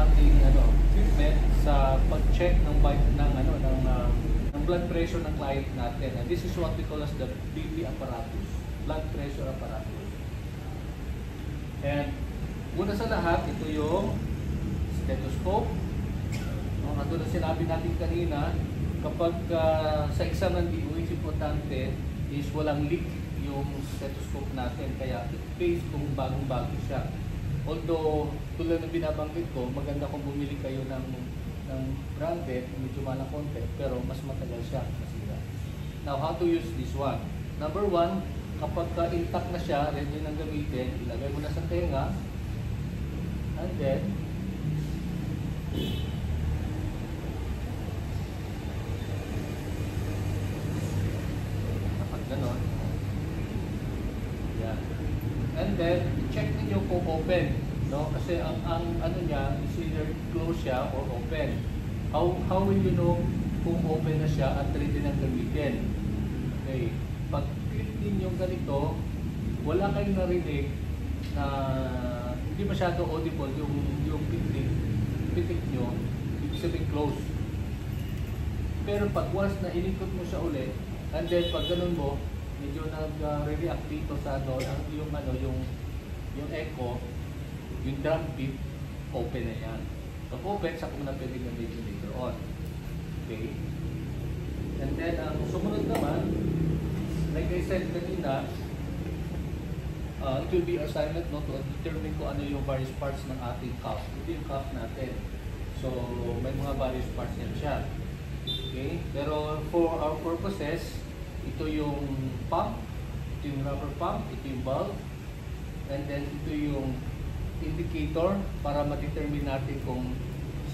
ating treatment sa pag-check ng blood pressure ng client natin. And this is what we call as the BP apparatus, blood pressure apparatus. And una sa lahat, ito yung stethoscope. Katulad sinabi natin kanina, kapag sa exam ng DOH, importante is walang leak yung stethoscope natin. Kaya it-pays kung bagong-bago siya. Although, tulad ng binabanggit ko, maganda kung bumili kayo ng branded, medyo malang konti, pero mas matagal siya masira. Now, how to use this one? Number one, kapag intact na siya, ready nang gamitin, ilagay mo na sa tenga, and then, kapag ganon, yan. And then, check ninyo kung open. No? Kasi ang ano niya is either close siya or open. How will you know kung open na siya at ready nang gamitin? Okay. Pag click ninyo ganito, wala kayong narinig na hindi masyado audible yung pitik nyo, ibig sabihin close. Pero pag once na inikot mo siya ulit, and then pag ganun mo, medyo nag-react dito sa yung echo, yung drum beat, open na yan. Pag open, sa kung na pwede gamitin later on. Okay? And then, ang sumunod naman, like I said kanina, it will be assignment to determine kung ano yung various parts ng ating cuff. Ito yung cuff natin. So, may mga various parts yan siya. Okay? Pero for our purposes, ito yung pump, ito yung rubber pump, ito yung valve, and then ito yung indicator para ma-determine natin kung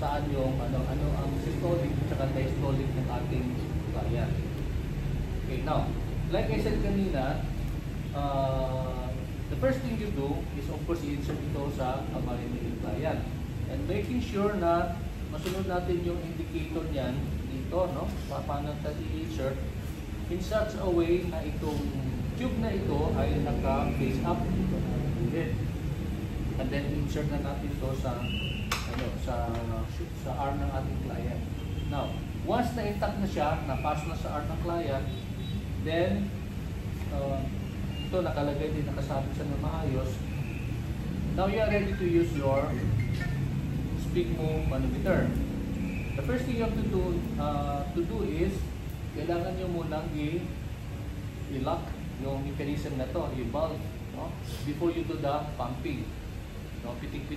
saan yung ano ang systolic at diastolic ng ating client. Okay, now, like I said kanina, the first thing you do is of course i-insert ito sa marinating client. And making sure na masunod natin yung indicator niyan dito, no? Paano natin i-insert in such a way na itong tube na ito ay naka-face up dito na gilid. And then insert na natin ito sa arm ng ating client. Now, once na intact na siya, napasok na sa arm ng client, then ito nakalagay din, nakasabit siya ng maayos. Now you are ready to use your sphygmo manometer. The first thing you have to do is kailangan nyo munang i-lock yung mechanism na to, yung valve, no? Before you do the pumping. No, pitik.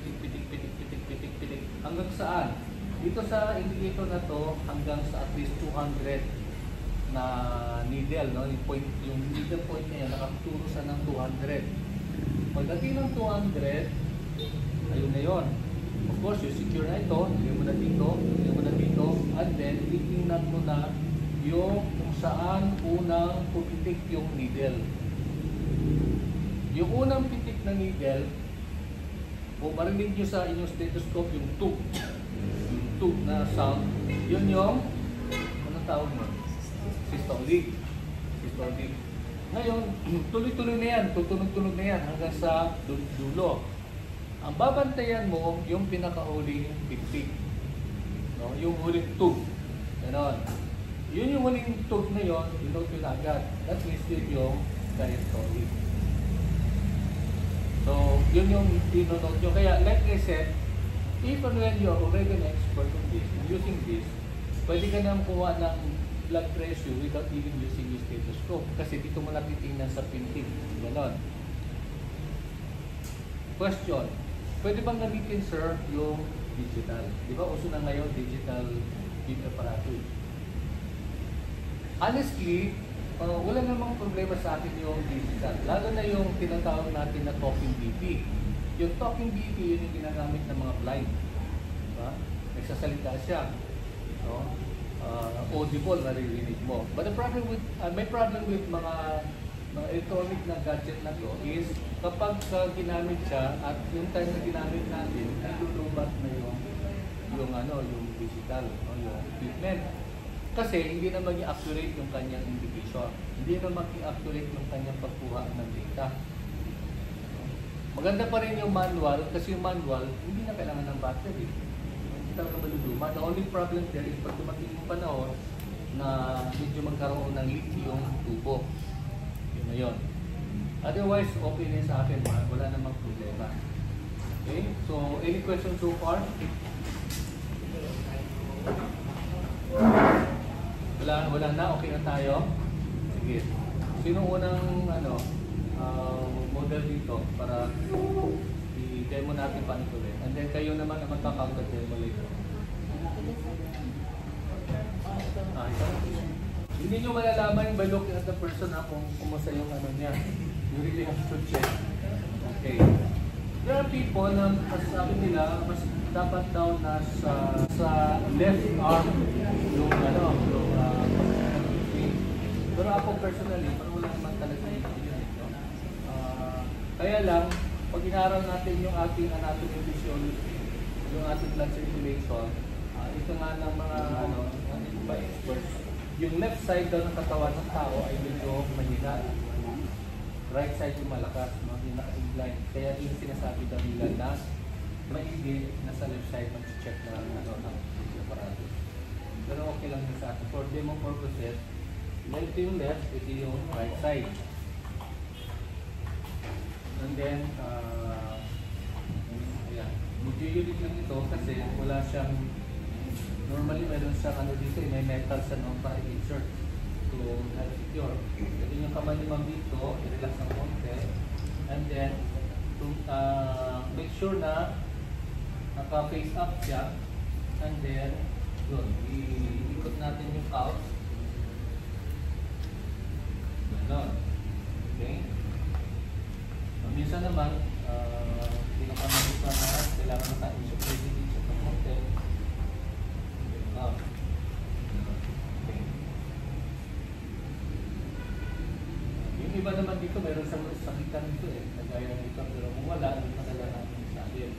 Hanggang saan? Dito sa indicator na to, hanggang sa at least 200 na needle, no? Yung needle point niya, nakaturo sa ng 200. Pagdating ng 200, ayun na yun. Of course, you secure na ito, lagyan mo na dito, and then titingnan mo na yung kung saan unang pupitik yung needle. Yung unang pitik na needle, o marinig nyo sa inyong stethoscope yung tube na sound, yun yung anong tawag mo? Systolic. Ngayon, tuloy-tuloy na yan, tutunog-tunog na yan hanggang sa dulo. Ang babantayan mo yung pinakahuling pitik, no? Yung huling tube. Ganon. Yun yung huling tube na yun, dinote yun agad. That means yun yung diastolic. So, yun yung dinonote nyo. Kaya, like I said, even when you're already an expert on this, using this, pwede ka nang kuha ng blood pressure without even using your stethoscope. Kasi dito mo natitingnan sa pintig. Ganon. Question. Pwede bang gamitin, sir, yung digital? Di ba, uso na ngayon digital beep apparatus? Honestly, wala namang problema sa akin yung digital. Lalo na yung tinatawag natin na talking BP. Yung talking BP, yun yung ginagamit ng mga blind. Diba? Nagsasalita siya. No? Audible, naririnig mo. But the problem with, may problem with mga electronic na gadget na to is kapag ginamit siya at yung time na ginamit natin, nilulubat na yung digital, yung equipment. Kasi hindi na maging accurate yung kanyang indication. Hindi na maging accurate yung kanyang pagkuha ng data. Maganda pa rin yung manual kasi yung manual hindi na kailangan ng battery. talaga maluluma. The only problem there is pag dumating yung panahon na medyo magkaroon ng leak yung tubo. Yun na yun. Otherwise, okay na sa akin, wala namang problema. Okay? So, any questions so far? Wala na? Okay na tayo? Sige. Sino unang model dito para i-demo natin paano ito ulit? And then kayo naman na magka-counter demo later. Ito. Hindi nyo malalaman by looking at the person kung kumusta yung niya. You really have to check. Okay. There are people na masasabi nila mas dapat daw sa left arm yung pero ako personally, parang wala naman talaga yun. Kaya lang, pag inaral natin yung ating anatomy physiology, yung ating blood circulation, ito nga ng mga by experts, yung left side daw ng katawan ng tao ay medyo mahina. Right side yung malakas, mahina incline. Kaya yung sinasabi daw nila na maigi na sa left side mag-check na ng aparato. Pero okay lang din sa atin. For demo purposes, ito yung left, ito yung right side. And then, ayan. Medyo unique lang ito kasi wala siyang, normally meron siyang dito, may metal sa para i-insert to help secure. Ito yung kamay ni ma'am dito, i-relax ng konti. And then, to make sure na naka-face up siya. And then, yun, i-ikot natin yung couch. Ganon. Okay? Minsan naman, pinapamagisa na kailangan na tayo i-support dito sa konti. Okay. Yung iba naman dito, meron sa sakitan dito kagaya nito. Pero kung wala, hindi pa talaga natin sa atin.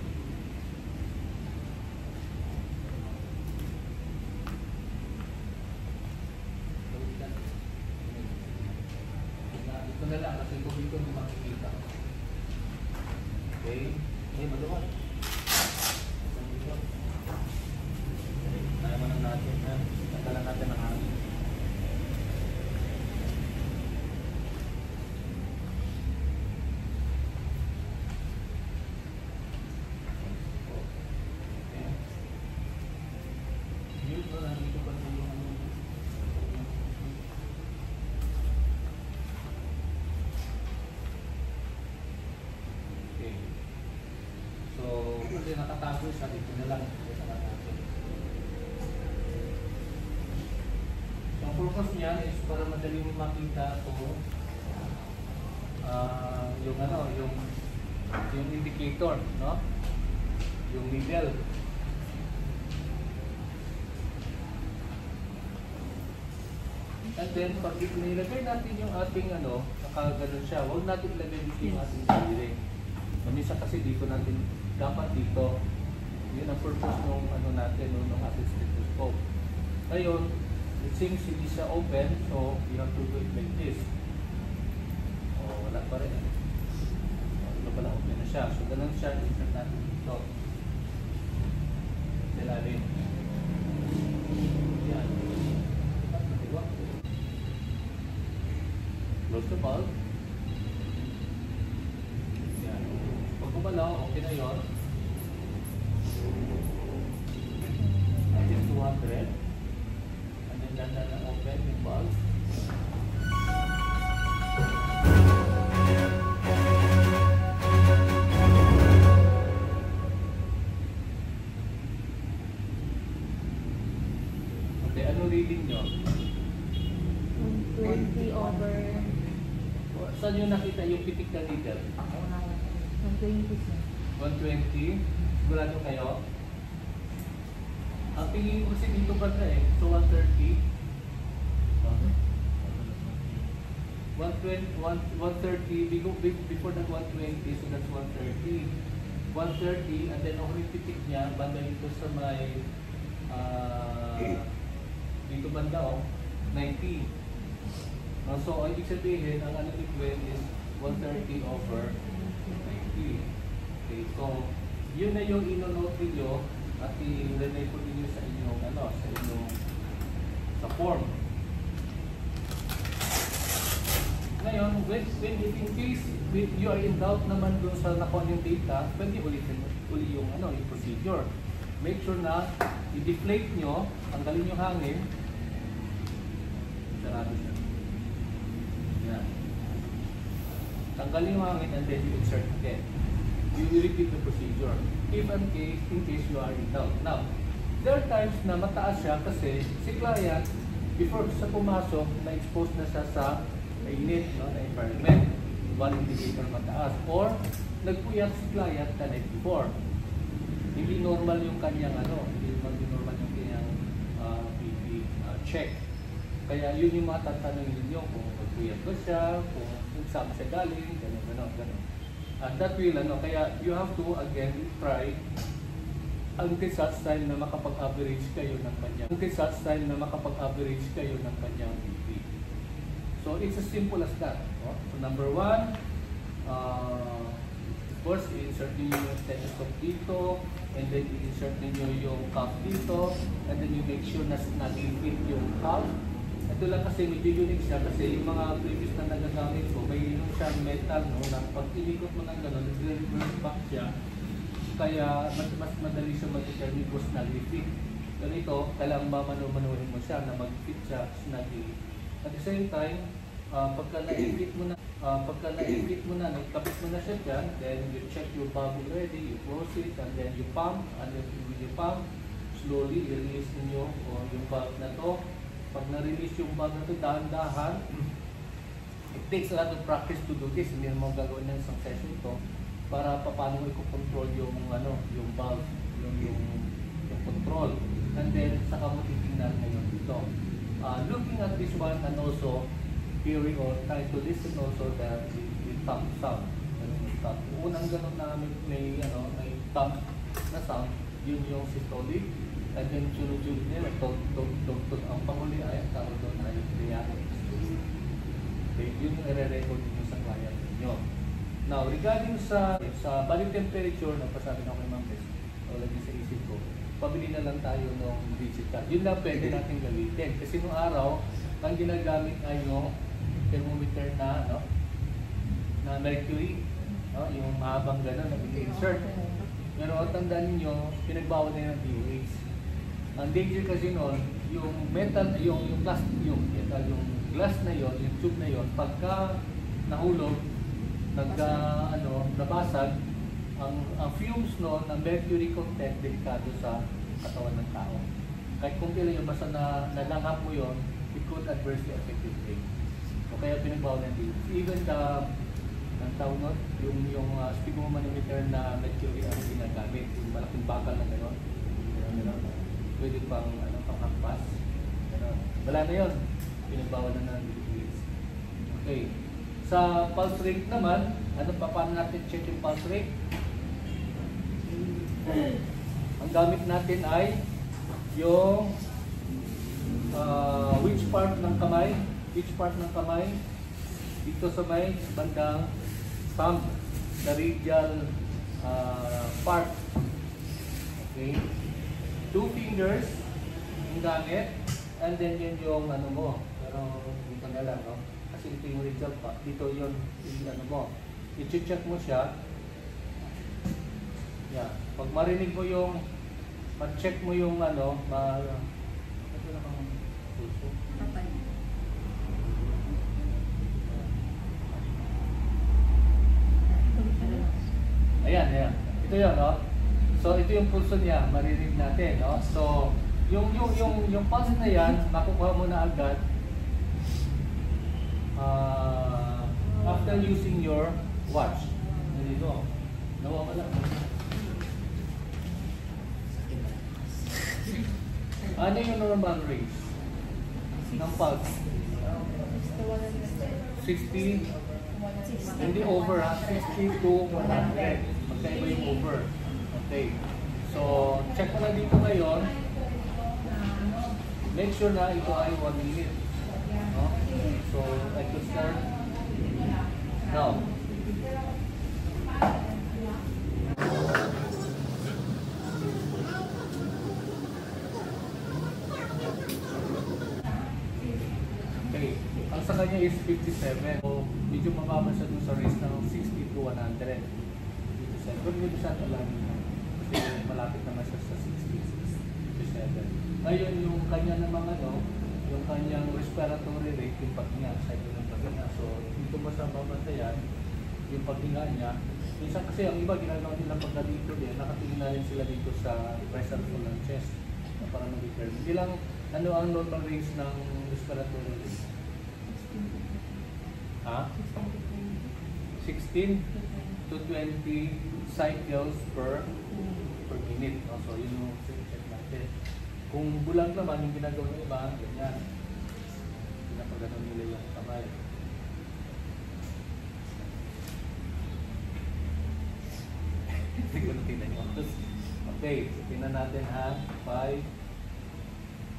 Ito na lang kasi kung dito hindi makikita. Okay? Okay, maluwag. Kaya mo lang natin. Nagkalan natin ang hangin. Nakatago sa dito na lang sa natin. So, ang purpose niya is para madali mo makita kung yung indicator, no? Yung needle. And then, pag nilagay natin yung ating nakagano'n siya, huwag natin ilagay dito yung ating daliri. Minsan kasi dito natin dapat dito. Yun ang purpose ng natin, ng ating stethoscope. Ngayon, it seems hindi siya open, so you have to do it like this. Wala pa rin. Wala pala, open na siya. So, ganun siya, insert natin dito. Ilalim. Yan. Close the valve. Yan. Pag kumalaw, okay na yun. Until 200. And then dandan na open yung valve. Okay, ano reading nyo? 20 over... Saan nyo nakita yung pitik na needle? 120. 120? Sigurado kayo? Ang tingin ko kasi dito ba so 130? 130, before that 120, so that's 130. 130, and then ang pitik niya, banda dito sa may, dito banda 90. So, ibig sabihin, ang liquid is 130 over 90. Okay, so, yun na yung ino-note nyo at i-record niyo sa inyong sa form. Ngayon, when in case you are in doubt naman dun sa nakuha yung data, pwede ulitin yung procedure. Make sure na i-deflate nyo, tanggalin yung hangin. Sarado siya. Yan. Tanggalin yung hangin and then you insert again. You will repeat the procedure. If in case you are in doubt. Now, there are times na mataas siya kasi si client, before sa pumasok, na-expose na siya sa init na environment. One indicator mataas. Or, nagpuyat si client the night before. Hindi normal yung kanyang hindi normal yung kanyang BP check. Kaya yun yung matatanungin ninyo kung nagpuyat ba siya, kung saan siya galing, gano'n. And that will, kaya you have to again try until such time na makapag-average kayo ng kanyang BP. So it's as simple as that. No? So number one, first i-insert niyo yung stethoscope dito, and then i-insert niyo yung cuff dito, and then you make sure na nag-fit yung cuff. Ito lang kasi medyo unique siya kasi yung mga previous na nagagamit ko, may yung siyang metal, no, na pag inikot mo ng gano'n, nag-reverse back siya, kaya mas madali siya mag-determine kung snugly-fit. Pero ito, kailangan mamanu-manuhin mo siya na mag-fit siya snugly. At the same time, pagka na-fit mo na, nagkapit mo na siya dyan, then you check your valve already, you close it, and then you pump, and then when you pump, slowly release niyo yung valve na to. Pag na-release yung valve na to, dahan-dahan, it takes a lot of practice to do this. Hindi mo gagawin ng isang session ito para paano mo i-control yung valve, yung control. And then, saka mo titignan ngayon dito. Looking at this one and also hearing or trying to listen also the thump sound. Unang ganun na may thump na sound, yun yung systolic. And then sunod-sunod nila, ang panghuli ay ang tawag doon ay triadic. Okay, yun yung i-record nyo sa client ninyo. Now, regarding sa body temperature, nagpasabi na ako kay Ma'am Bess, lagi sa isip ko, pabili na lang tayo ng digital. Yun lang pwede natin gamitin. Kasi nung araw, ang ginagamit ay yung thermometer na mercury, yung mahabang gano'n na insert. Pero tandaan ninyo, pinagbawal na yung DOH. Ang danger kasi noon, yung metal, yung plastic, yung glass na yon, yung tube na yon, pagka nahulog, nabasag, ang fumes noon, ang mercury content, delikado sa katawan ng tao. Kahit kung kailan yung basta nalanghap mo yon, it could adversely affect your brain. So kaya pinagbawal ng DOH. Even ang tawag nun, yung sphygmomanometer na mercury ang ginagamit, yung malaking bakal na gano'n, pwede pang panghampas. Wala na yun. Pinagbawal na ng DOH. Okay. Sa pulse rate naman, paano natin check yung pulse rate? Ang gamit natin ay yung which part ng kamay dito sa may bandang thumb, the radial part. Okay. 2 fingers yung gamit, and then yun yung mo. Pero dito na lang, no? Kasi ito yung radial part. Dito yun yung mo. I-check mo siya. Yeah. Pag marinig mo yung, ma-check mo yung Ayan. Ito yun, no? So, ito yung pulso niya, marinig natin, no? So, yung pulse na yan, makukuha mo na agad after using your watch. Dito, nawawala. Ano yung normal range ng pulse? 60? Hindi over, 60 to 100. Magkaiba yung over. Okay. So, check mo na dito ngayon. Make sure na ito ay 1 minute. No? So, I could start now. kanya is 57. So, medyo mababa siya dun sa race ng 60 to 100. 57. Pero hindi siya talangin na. Kasi malapit naman siya sa 60, 57. Ngayon, yung kanya namang yung kanyang respiratory rate, yung paghinga, cycle ng paghinga. So, dito mo sa babantayan, yung paghinga niya. Minsan kasi ang iba, ginagawa nila pagka dito din, nakatingin na rin sila dito sa pressure po ng chest na para mag-determine. Hindi lang, ano ang normal range ng respiratory rate? 16 Ha? 16 16 to 20 cycles per minute. No? So, yun yung check natin. Kung bulag naman, yung ginagawa ng iba, ganyan. Pinapaganon nila yung kamay. Siguro tingnan nyo. Okay, so tingnan natin ha. 5,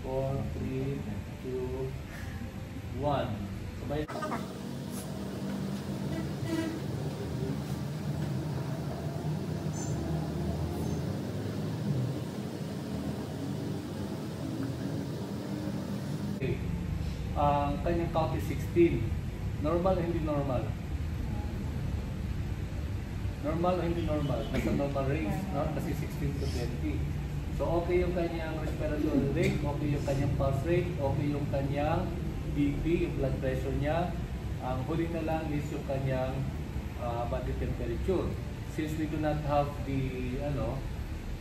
4, 3, 2, 1. Sabay. Okay. Ang kanyang count is 16. Normal o hindi normal? Normal o hindi normal? Nasa normal range, no? Kasi 16 to 20. So okay yung kanyang respiratory rate, okay yung kanyang pulse rate, okay yung kanyang BP, yung blood pressure niya. Ang huli na lang is yung kanyang body temperature. Since we do not have the,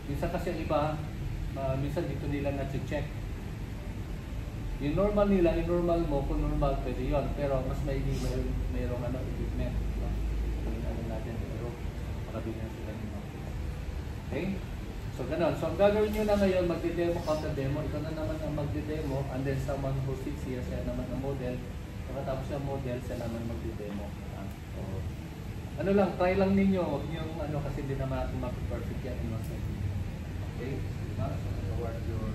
minsan kasi ang iba, minsan dito nila na-check. Yung normal nila, yung normal mo, kung normal pwede yun. Pero mas mayroong equipment. Yung natin, pero makabigyan sila nyo. Okay? So, ganun. So, ang gagawin nyo na ngayon, magde-demo, counter-demo. Ikaw na naman ang magde-demo. And then, someone who sits here, siya naman ang model. Pagkatapos yung model, siya naman magde-demo. So, try lang ninyo. Huwag nyo, kasi hindi naman natin mag-perfect yan. Okay? So, forward your...